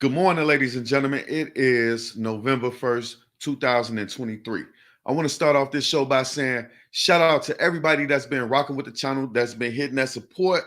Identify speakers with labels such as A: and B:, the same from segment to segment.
A: Good morning, ladies and gentlemen. It is November 1st, 2023. I want to start off this show by saying shout out to everybody that's been rocking with the channel, that's been hitting that support,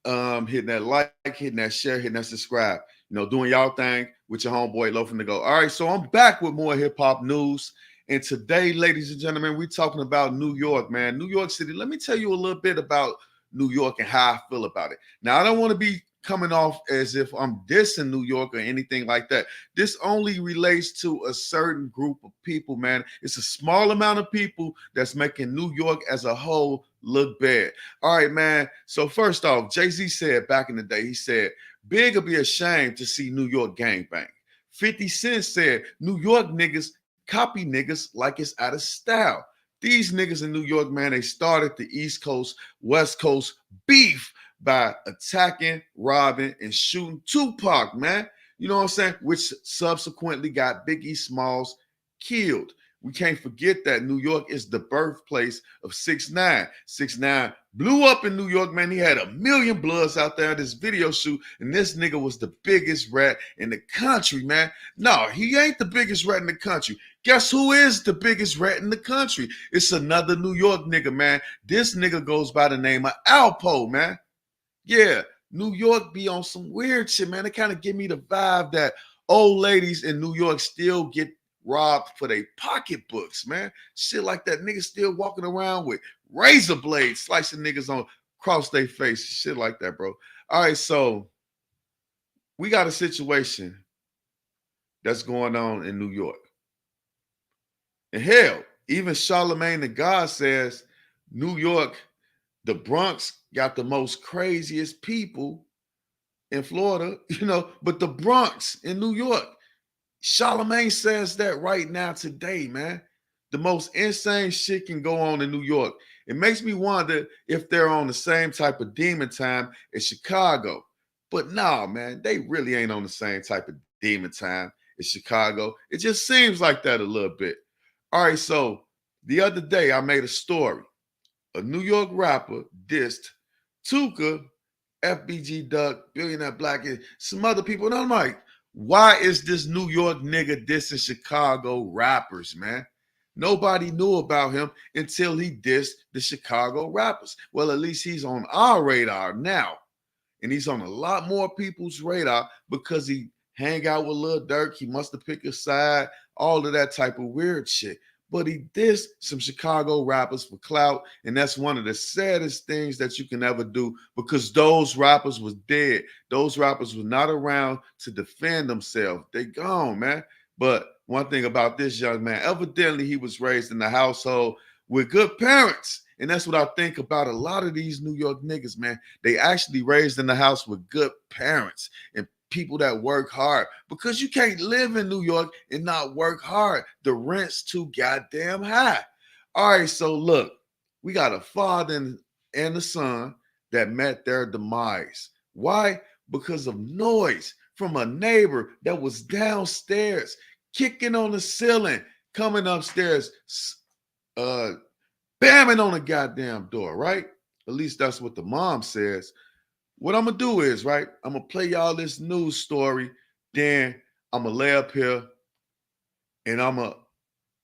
A: hitting that like, hitting that share, hitting that subscribe. Doing y'all thing with your homeboy loafing to go. All right, so I'm back with more hip hop news. And today, ladies and gentlemen, we're talking about New York, man. New York City. Let me tell you a little bit about New York and how I feel about it. Now, I don't want to be coming off as if I'm dissing New York or anything like that. This only relates to a certain group of people, man. It's a small amount of people that's making New York as a whole look bad. All right, man. So first off, Jay-Z said back in the day, he said, Big will be ashamed to see New York gangbang. 50 Cent said, New York niggas copy niggas like it's out of style. These niggas in New York, man, they started the East Coast, West Coast beef by attacking, robbing, and shooting Tupac, man. You know what I'm saying? Which subsequently got Biggie Smalls killed. We can't forget that New York is the birthplace of 6ix9ine. 6ix9ine blew up in New York, man. He had 1 million bloods out there at this video shoot, and this nigga was the biggest rat in the country, man. No, he ain't the biggest rat in the country. Guess who is the biggest rat in the country? It's another New York nigga, man. This nigga goes by the name of Alpo, man. Yeah, New York be on some weird shit, man. It kind of give me the vibe that old ladies in New York still get robbed for their pocketbooks, man. Shit like that. Niggas still walking around with razor blades, slicing niggas on across their face. Shit like that, bro. All right, so we got a situation that's going on in New York. And hell, even Charlemagne the God says New York, the Bronx got the most craziest people in Florida, but the Bronx in New York, Charlemagne says that right now today, man. The most insane shit can go on in New York. It makes me wonder if they're on the same type of demon time as Chicago. But nah, man, they really ain't on the same type of demon time as Chicago. It just seems like that a little bit. All right, so the other day I made a story. A New York rapper dissed Tuka, FBG Duck, Billionaire Black, and some other people. And I'm like, why is this New York nigga dissing Chicago rappers, man? Nobody knew about him until he dissed the Chicago rappers. Well, at least he's on our radar now. And he's on a lot more people's radar because he hang out with Lil Durk. He must have picked a side, all of that type of weird shit. But he dissed some Chicago rappers for clout, and that's one of the saddest things that you can ever do because those rappers was dead. Those rappers were not around to defend themselves. They gone, man. But one thing about this young man, evidently he was raised in a household with good parents. And that's what I think about a lot of these New York niggas, man. They actually raised in the house with good parents and people that work hard because you can't live in New York and not work hard. The rent's too goddamn high. All right, so look, we got a father and a son that met their demise. Why? Because of noise from a neighbor that was downstairs, kicking on the ceiling, coming upstairs, bamming on the goddamn door, right? At least that's what the mom says. What I'm gonna do is, right, I'm gonna play y'all this news story, then I'm gonna lay up here and I'm gonna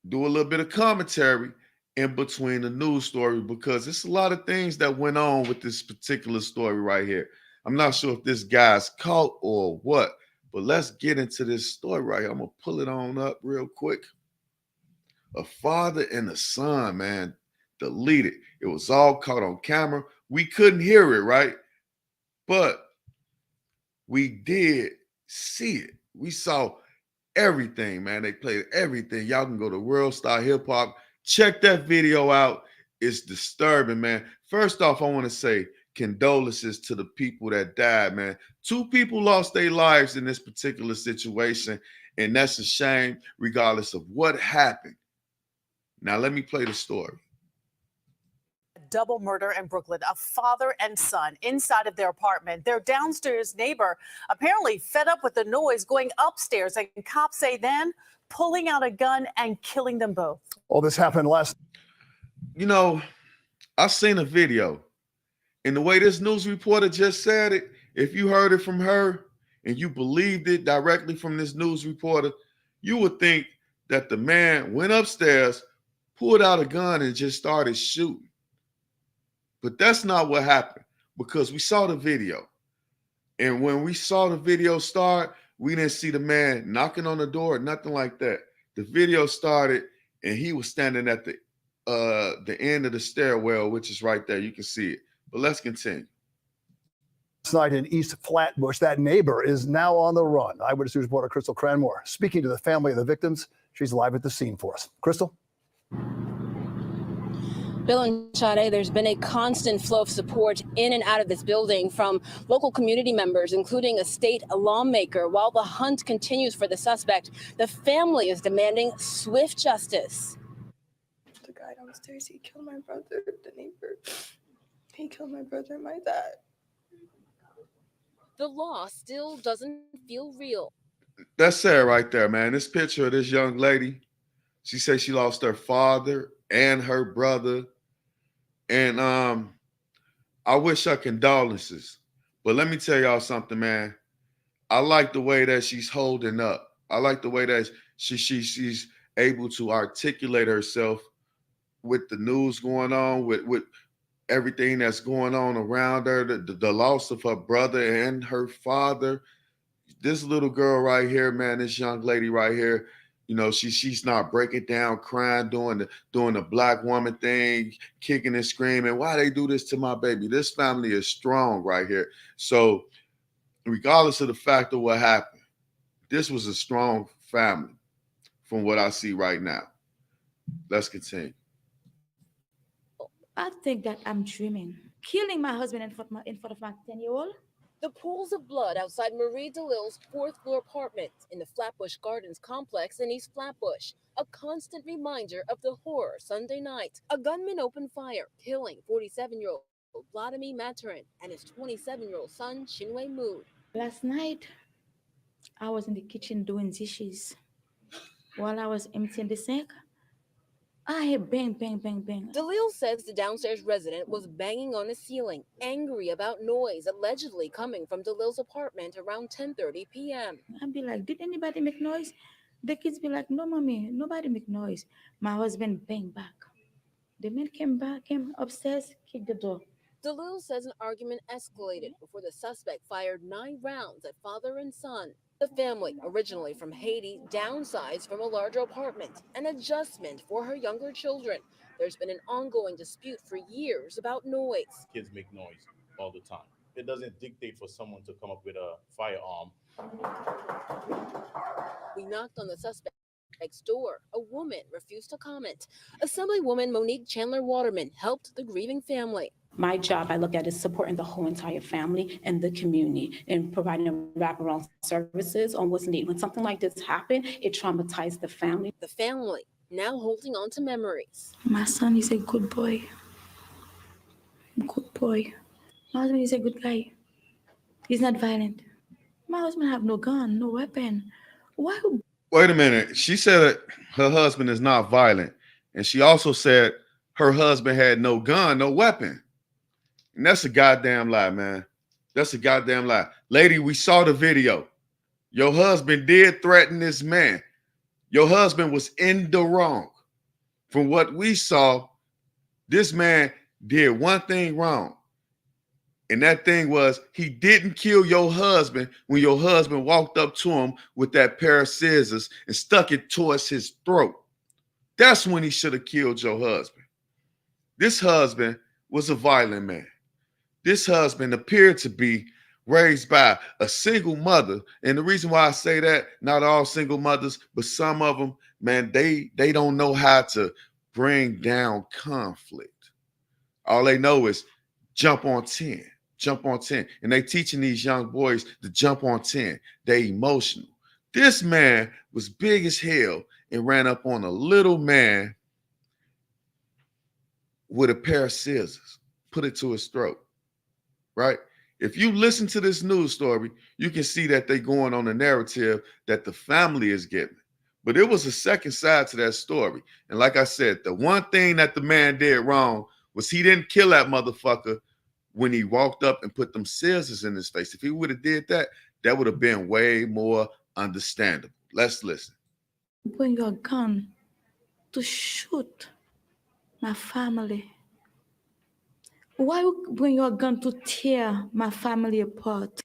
A: do a little bit of commentary in between the news story because it's a lot of things that went on with this particular story right here. I'm not sure if this guy's caught or what, but let's get into this story right here. I'm gonna pull it on up real quick. A father and a son, man, deleted. It was all caught on camera. We couldn't hear it, right? But we did see it. We saw everything, man. They played everything. Y'all can go to World Star Hip Hop. Check that video out. It's disturbing, man. First off, I want to say condolences to the people that died, man. 2 people lost their lives in this particular situation, and that's a shame regardless of what happened. Now, let me play the story.
B: Double murder in Brooklyn, a father and son inside of their apartment. Their downstairs neighbor apparently fed up with the noise going upstairs, and cops say then pulling out a gun and killing them both.
C: All this happened last.
A: I seen a video, and the way this news reporter just said it, if you heard it from her, and you believed it directly from this news reporter, you would think that the man went upstairs, pulled out a gun, and just started shooting. But that's not what happened, because we saw the video. And when we saw the video start, we didn't see the man knocking on the door or nothing like that. The video started and he was standing at the end of the stairwell, which is right there. You can see it. But let's continue.
C: Last night in East Flatbush, that neighbor is now on the run. Eyewitness News reporter Crystal Cranmore speaking to the family of the victims. She's live at the scene for us. Crystal?
D: Bill and Sade, there's been a constant flow of support in and out of this building from local community members, including a state lawmaker. While the hunt continues for the suspect, the family is demanding swift justice.
E: The guy downstairs, he killed my brother, the neighbor. He killed my brother and my dad.
D: The law still doesn't feel real.
A: That's sad right there, man. This picture of this young lady, she said she lost her father and her brother. And I wish her condolences. But let me tell y'all something, man. I like the way that she's holding up. I like the way that she's able to articulate herself with the news going on, with everything that's going on around her, the loss of her brother and her father. This little girl right here, man, this young lady right here, you know, she's not breaking down, crying, doing the black woman thing, kicking and screaming. Why they do this to my baby? This family is strong right here. So regardless of the fact of what happened, this was a strong family from what I see right now. Let's continue.
F: I think that I'm dreaming. Killing my husband in front of my 10-year-old.
D: The pools of blood outside Marie DeLille's fourth-floor apartment in the Flatbush Gardens complex in East Flatbush. A constant reminder of the horror Sunday night. A gunman opened fire, killing 47-year-old Vladimir Maturin and his 27-year-old son, Chinwe Mood.
F: Last night, I was in the kitchen doing dishes. While I was emptying the sink, I heard bang, bang, bang, bang.
D: DeLille says the downstairs resident was banging on the ceiling, angry about noise allegedly coming from DeLille's apartment around 10:30 p.m.
F: I'd be like, did anybody make noise? The kids be like, no, mommy, nobody make noise. My husband bang back. The man came upstairs, kicked the door.
D: DeLille says an argument escalated before the suspect fired 9 rounds at father and son. The family, originally from Haiti, downsized from a larger apartment, an adjustment for her younger children. There's been an ongoing dispute for years about noise.
G: Kids make noise all the time. It doesn't dictate for someone to come up with a firearm.
D: We knocked on the suspect's door. A woman refused to comment. Assemblywoman Monique Chandler Waterman helped the grieving family.
H: My job, I look at, is supporting the whole entire family and the community and providing wraparound services on what's needed. When something like this happened, it traumatized the family.
D: The family now holding on to memories.
F: My son is a good boy. Good boy. My husband is a good guy. He's not violent. My husband have no gun, no weapon. Why?
A: Wait a minute. She said that her husband is not violent. And she also said her husband had no gun, no weapon. And that's a goddamn lie, man. That's a goddamn lie. Lady, we saw the video. Your husband did threaten this man. Your husband was in the wrong. From what we saw, this man did one thing wrong. And that thing was he didn't kill your husband when your husband walked up to him with that pair of scissors and stuck it towards his throat. That's when he should have killed your husband. This husband was a violent man. This husband appeared to be raised by a single mother. And the reason why I say that, not all single mothers, but some of them, man, they don't know how to bring down conflict. All they know is jump on 10, jump on 10. And they teaching these young boys to jump on 10. They emotional. This man was big as hell and ran up on a little man with a pair of scissors, put it to his throat. Right? If you listen to this news story, you can see that they're going on a narrative that the family is getting. But it was a second side to that story. And like I said, the one thing that the man did wrong was he didn't kill that motherfucker when he walked up and put them scissors in his face. If he would have did that, that would have been way more understandable. Let's listen.
F: Bring your gun to shoot my family? Why you bring your gun to tear my family apart?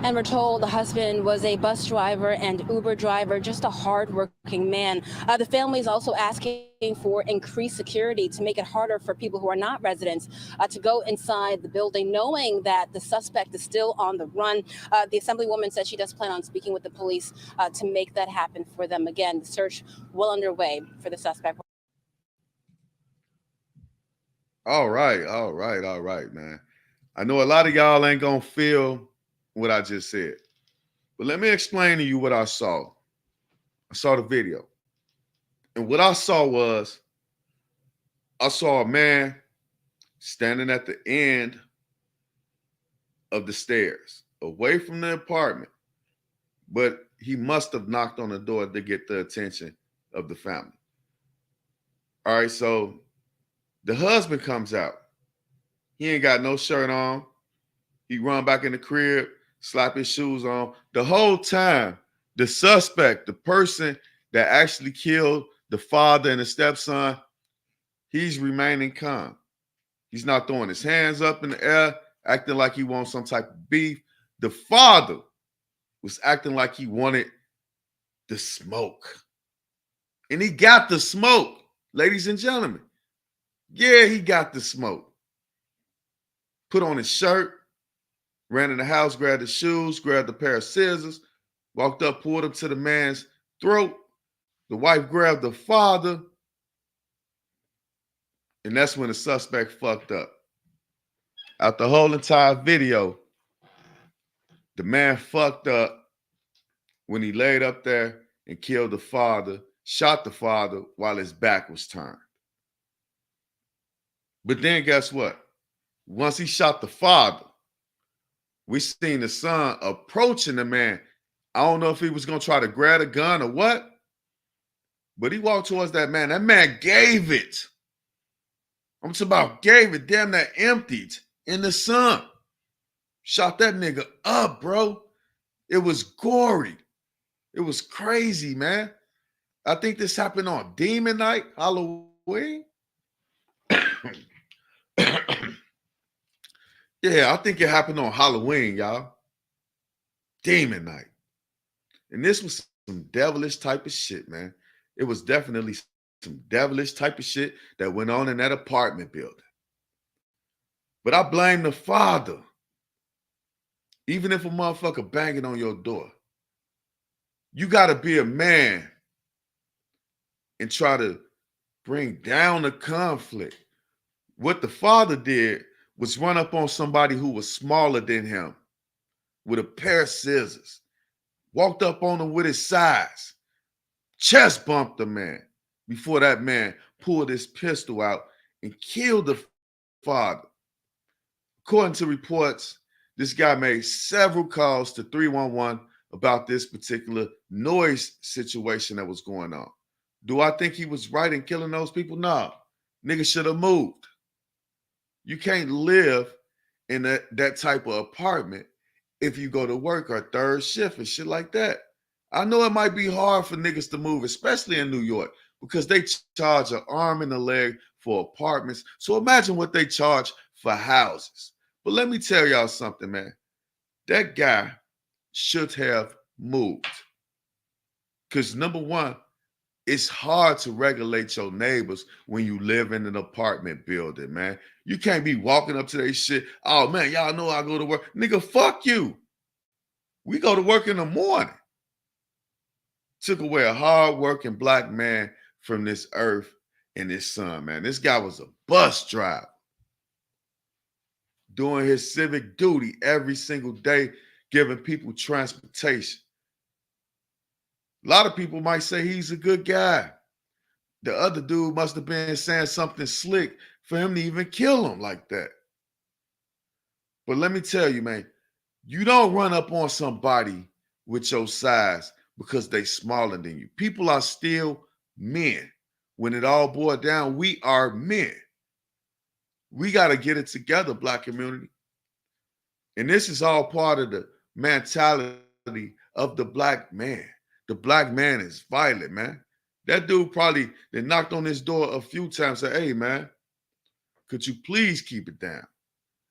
D: And we're told the husband was a bus driver and Uber driver, just a hardworking man. The family is also asking for increased security to make it harder for people who are not residents to go inside the building, knowing that the suspect is still on the run. The Assemblywoman said she does plan on speaking with the police to make that happen for them. Again, the search well underway for the suspect.
A: All right, man. I know a lot of y'all ain't gonna feel what I just said, but let me explain to you what I saw. I saw the video, and what I saw was I saw a man standing at the end of the stairs, away from the apartment, but he must have knocked on the door to get the attention of the family. All right, so the husband comes out. He ain't got no shirt on. He run back in the crib, slap his shoes on. The whole time, the suspect, the person that actually killed the father and the stepson, he's remaining calm. He's not throwing his hands up in the air, acting like he wants some type of beef. The father was acting like he wanted the smoke. And he got the smoke, ladies and gentlemen. Yeah, he got the smoke. Put on his shirt, ran in the house, grabbed his shoes, grabbed a pair of scissors, walked up, pulled him to the man's throat. The wife grabbed the father, and that's when the suspect fucked up. Out the whole entire video, the man fucked up when he laid up there and killed the father, shot the father while his back was turned. But then guess what? Once he shot the father, we seen the son approaching the man. I don't know if he was going to try to grab a gun or what, but he walked towards that man. That man gave it. I'm talking about gave it, damn that emptied in the sun. Shot that nigga up, bro. It was gory. It was crazy, man. I think this happened on Demon Night, Halloween. Yeah, I think it happened on Halloween, y'all. Demon Night. And this was some devilish type of shit, man. It was definitely some devilish type of shit that went on in that apartment building. But I blame the father. Even if a motherfucker banging on your door, you got to be a man and try to bring down the conflict. What the father did was run up on somebody who was smaller than him with a pair of scissors, walked up on him with his size, chest bumped the man before that man pulled his pistol out and killed the father. According to reports, this guy made several calls to 311 about this particular noise situation that was going on. Do I think he was right in killing those people? No. Nigga should have moved. You can't live in that type of apartment if you go to work or third shift and shit like that. I know it might be hard for niggas to move, especially in New York, because they charge an arm and a leg for apartments. So imagine what they charge for houses. But let me tell y'all something, man. That guy should have moved. Because number one, it's hard to regulate your neighbors when you live in an apartment building, man. You can't be walking up to their shit. Oh, man, y'all know I go to work. Nigga, fuck you. We go to work in the morning. Took away a hard-working black man from this earth and his son, man. This guy was a bus driver, doing his civic duty every single day, giving people transportation. A lot of people might say he's a good guy. The other dude must have been saying something slick for him to even kill him like that. But let me tell you, man, you don't run up on somebody with your size because they smaller than you. People are still men. When it all boils down, we are men. We got to get it together, black community. And this is all part of the mentality of the black man. The black man is violent, man. That dude probably they knocked on his door a few times, said, hey, man, could you please keep it down?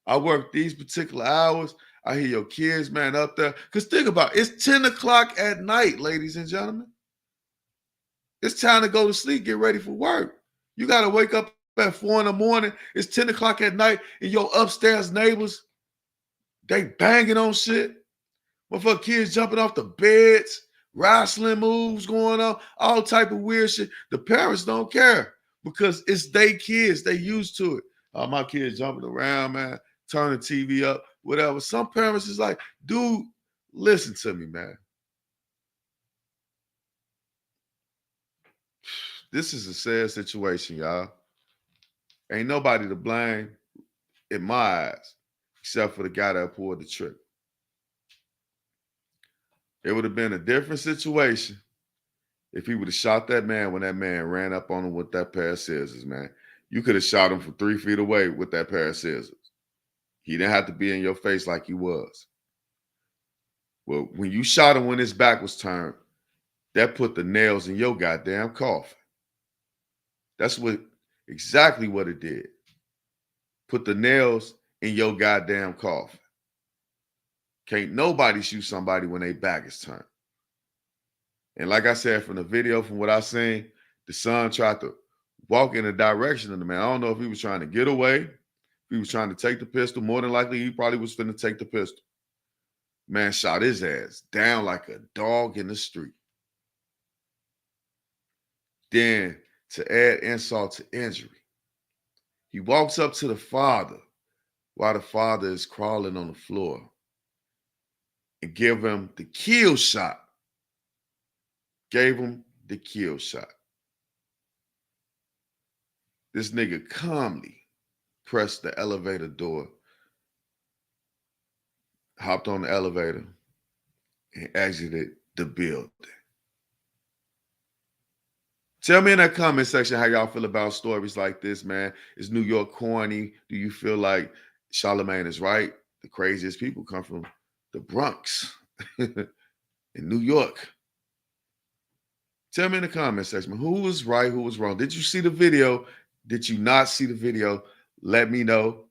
A: I work these particular hours. I hear your kids, man, up there. Because think about it, it's 10 o'clock at night, ladies and gentlemen. It's time to go to sleep, get ready for work. You got to wake up at 4 in the morning. It's 10 o'clock at night, and your upstairs neighbors, they banging on shit. Motherfucker kids jumping off the beds, wrestling moves going on, all type of weird shit. The parents don't care because it's they kids. They used to it. Oh, my kids jumping around, man, turning TV up, whatever. Some parents is like, dude, listen to me, man. This is a sad situation, y'all. Ain't nobody to blame in my eyes, except for the guy that pulled the trigger. It would have been a different situation if he would have shot that man when that man ran up on him with that pair of scissors, man. You could have shot him from 3 feet away with that pair of scissors. He didn't have to be in your face like he was. Well, when you shot him when his back was turned, that put the nails in your goddamn coffin. That's exactly what it did. Put the nails in your goddamn coffin. Can't nobody shoot somebody when their back is turned. And like I said, from the video, from what I seen, the son tried to walk in the direction of the man. I don't know if he was trying to get away, if he was trying to take the pistol. More than likely, he probably was finna take the pistol. Man shot his ass down like a dog in the street. Then, to add insult to injury, he walks up to the father while the father is crawling on the floor and give him the kill shot. Gave him the kill shot. This nigga calmly pressed the elevator door, hopped on the elevator, and exited the building. Tell me in that comment section how y'all feel about stories like this, man. Is New York corny? Do you feel like Charlamagne is right? The craziest people come from the Bronx in New York. Tell me in the comment section, who was right, who was wrong? Did you see the video? Did you not see the video? Let me know.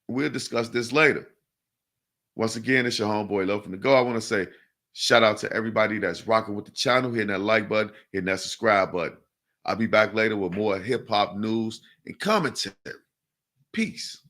A: We'll discuss this later. Once again, it's your homeboy Low from the Go. I want to say shout out to everybody that's rocking with the channel, hitting that like button, hitting that subscribe button. I'll be back later with more hip-hop news and commentary. Peace.